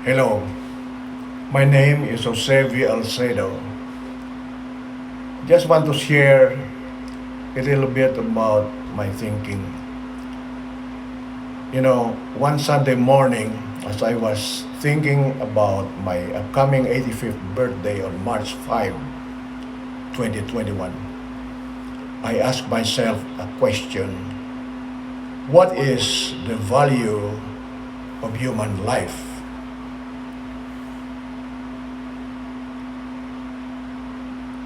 Hello, my name is Alcedo. Just want to share a little bit about my thinking. One Sunday morning, as I was thinking about my upcoming 85th birthday on March 5, 2021, I asked myself a question. What is the value of human life?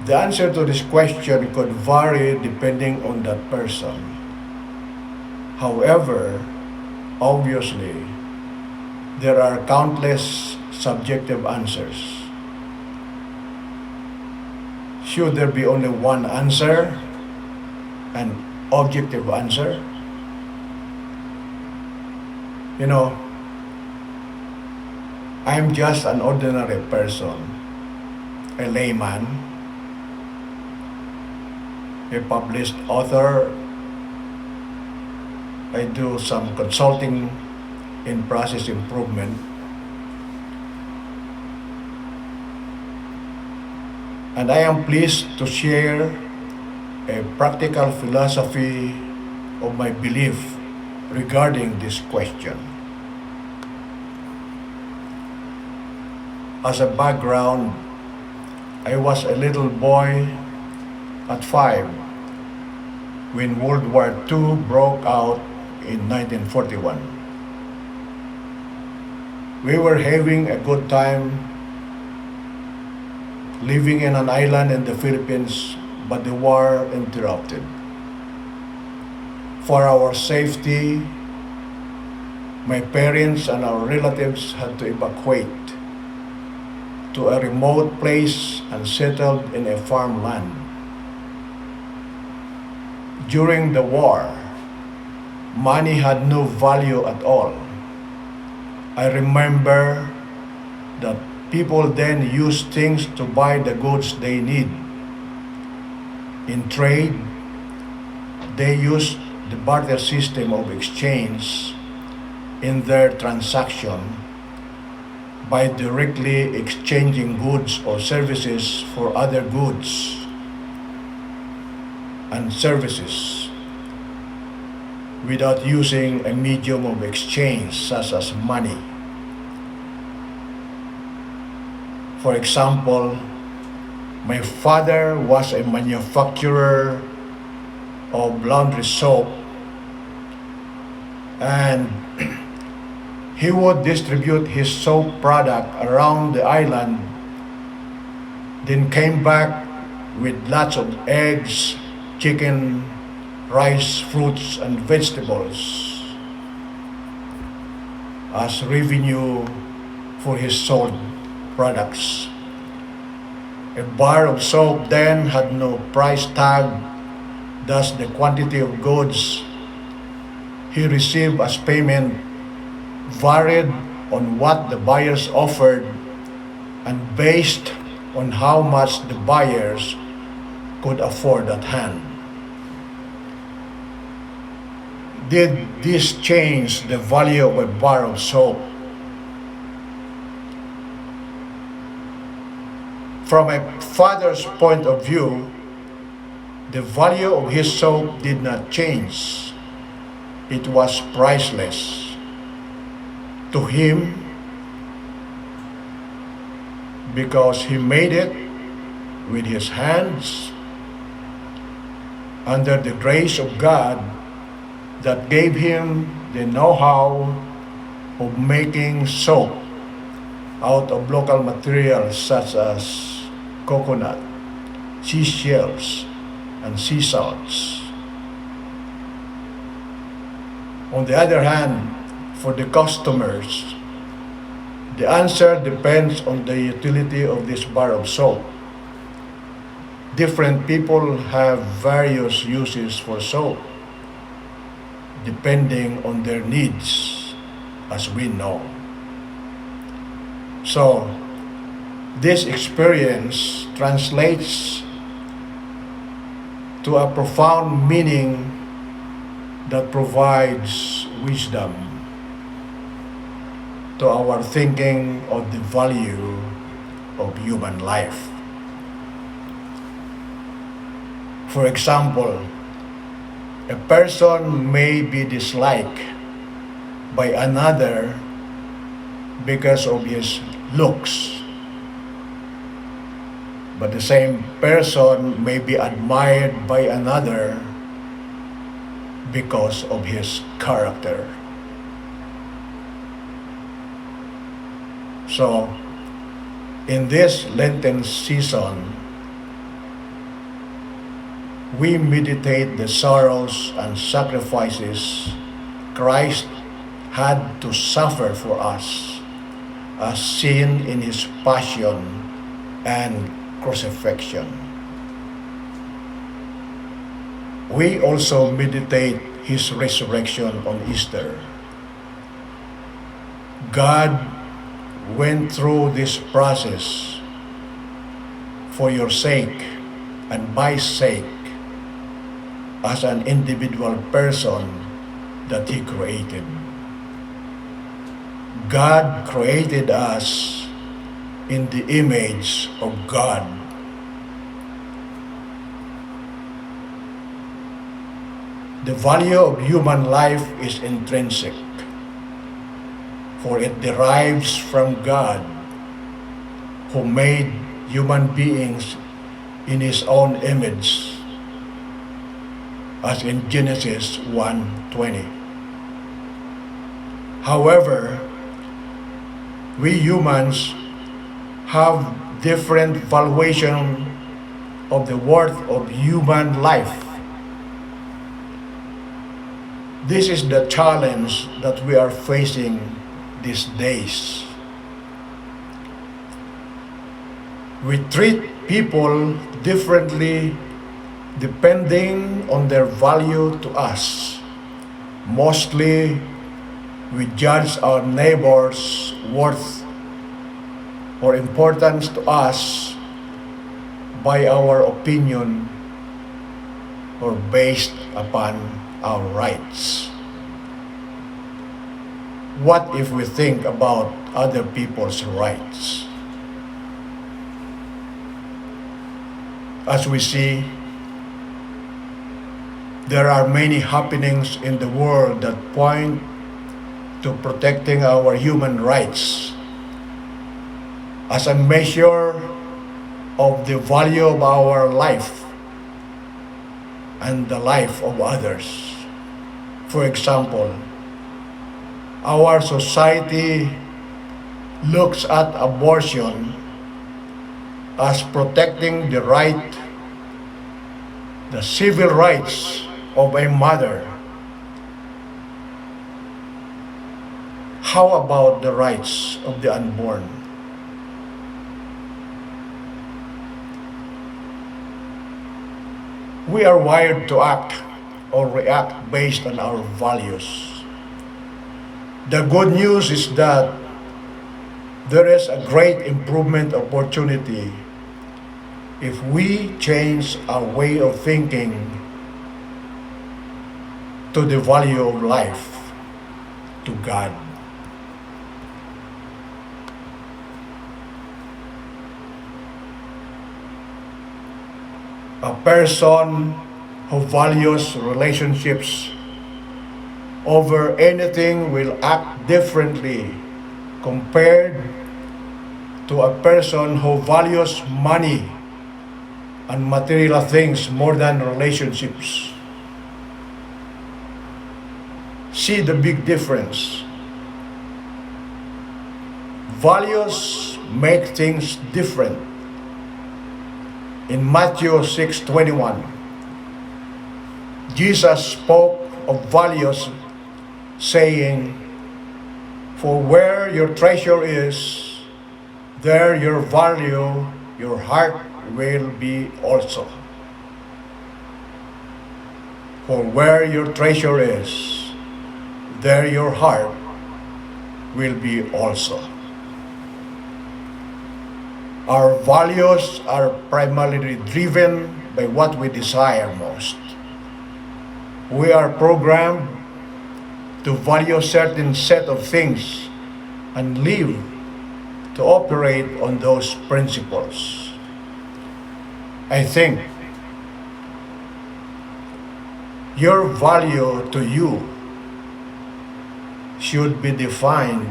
The answer to this question could vary depending on that person. However, obviously, there are countless subjective answers. Should there be only one answer, an objective answer? I'm just an ordinary person, a layman, a published author. I do some consulting in process improvement. And I am pleased to share a practical philosophy of my belief regarding this question. As a background, I was a little boy at 5 when World War II broke out in 1941. We were having a good time living in an island in the Philippines, but the war interrupted. For our safety, my parents and our relatives had to evacuate to a remote place and settled in a farmland. During the war, money had no value at all. I remember that people then used things to buy the goods they need. In trade, they used the barter system of exchange in their transaction by directly exchanging goods or services for other goods and services without using a medium of exchange such as money. For example, my father was a manufacturer of laundry soap, and he would distribute his soap product around the island, then came back with lots of eggs, chicken, rice, fruits, and vegetables as revenue for his sold products. A bar of soap then had no price tag, thus the quantity of goods he received as payment varied on what the buyers offered and based on how much the buyers could afford at hand. Did this change the value of a bar of soap? From a father's point of view, the value of his soap did not change. It was priceless. To him, because he made it with his hands under the grace of God that gave him the know-how of making soap out of local materials such as coconut, seashells, and sea salts. On the other hand, for the customers, the answer depends on the utility of this bar of soap. Different people have various uses for soap, depending on their needs, as we know. So, this experience translates to a profound meaning that provides wisdom. to our thinking of the value of human life. For example, a person may be disliked by another because of his looks, but the same person may be admired by another because of his character. So, in this Lenten season, we meditate the sorrows and sacrifices Christ had to suffer for us, as seen in his passion and crucifixion. We also meditate his resurrection on Easter. God went through this process for your sake and my sake as an individual person that he created. God created us in the image of God. The value of human life is intrinsic, for it derives from God, who made human beings in his own image, as in Genesis 1:20. However, we humans have different valuation of the worth of human life. This is the challenge that we are facing these days. We treat people differently depending on their value to us. Mostly, we judge our neighbor's worth or importance to us by our opinion or based upon our rights. What if we think about other people's rights? As we see, there are many happenings in the world that point to protecting our human rights as a measure of the value of our life and the life of others. For example, our society looks at abortion as protecting the right, the civil rights of a mother. How about the rights of the unborn? We are wired to act or react based on our values. The good news is that there is a great improvement opportunity if we change our way of thinking to the value of life, to God. A person who values relationships over anything will act differently compared to a person who values money and material things more than relationships. See the big difference. Values make things different. In Matthew 6:21, Jesus spoke of values, saying, "For where your treasure is, there your value, your heart will be also." For where your treasure is, there your heart will be also. Our values are primarily driven by what we desire most. We are programmed to value a certain set of things and live to operate on those principles. I think your value to you should be defined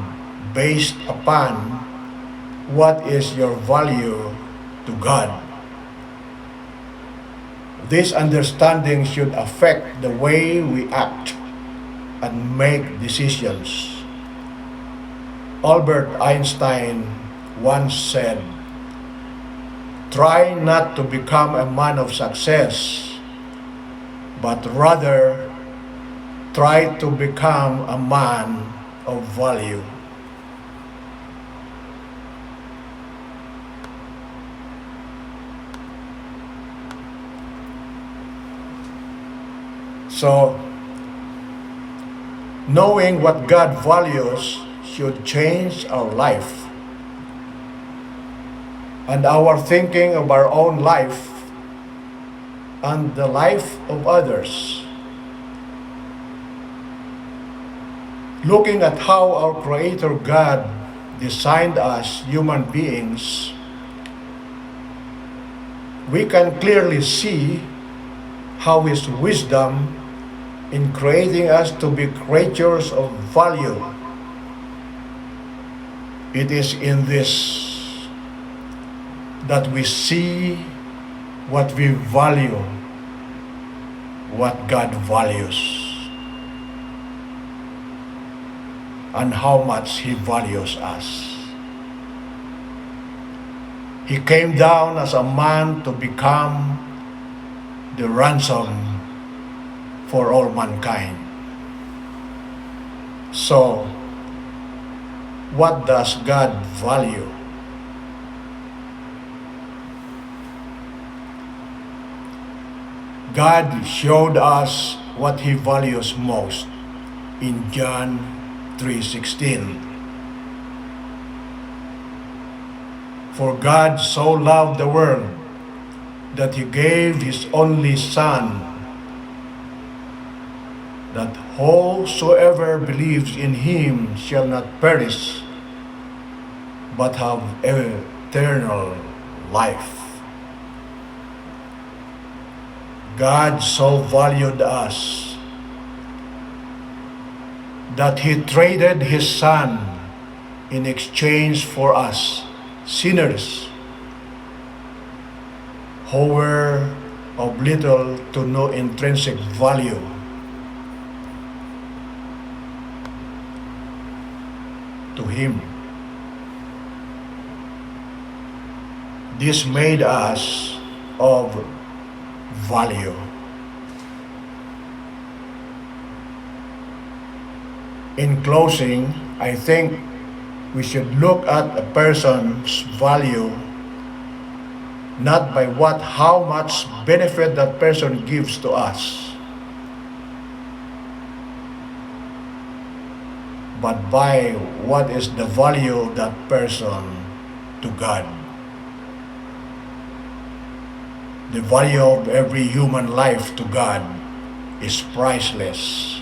based upon what is your value to God. This understanding should affect the way we act and make decisions. Albert Einstein once said, "Try not to become a man of success, but rather try to become a man of value." So, knowing what God values should change our life and our thinking of our own life and the life of others. Looking at how our Creator God designed us human beings, we can clearly see how His wisdom in creating us to be creatures of value. It is in this that we see what we value, what God values, and how much He values us. He came down as a man to become the ransom for all mankind. So, what does God value? God showed us what He values most in John 3:16. For God so loved the world that He gave His only Son, that whosoever believes in Him shall not perish, but have eternal life. God so valued us that He traded His Son in exchange for us, sinners, who were of little to no intrinsic value. To Him. This made us of value. In closing, I think we should look at a person's value not by how much benefit that person gives to us, but by what is the value of that person to God. The value of every human life to God is priceless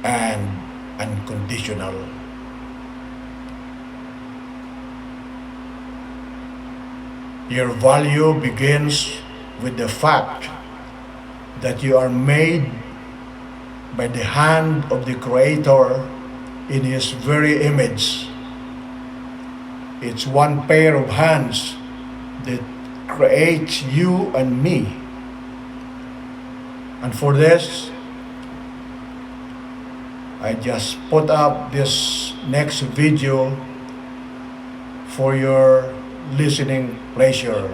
and unconditional. Your value begins with the fact that you are made by the hand of the Creator in His very image. It's one pair of hands that creates you and me. And for this, I just put up this next video for your listening pleasure.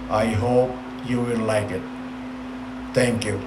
I hope you will like it. Thank you.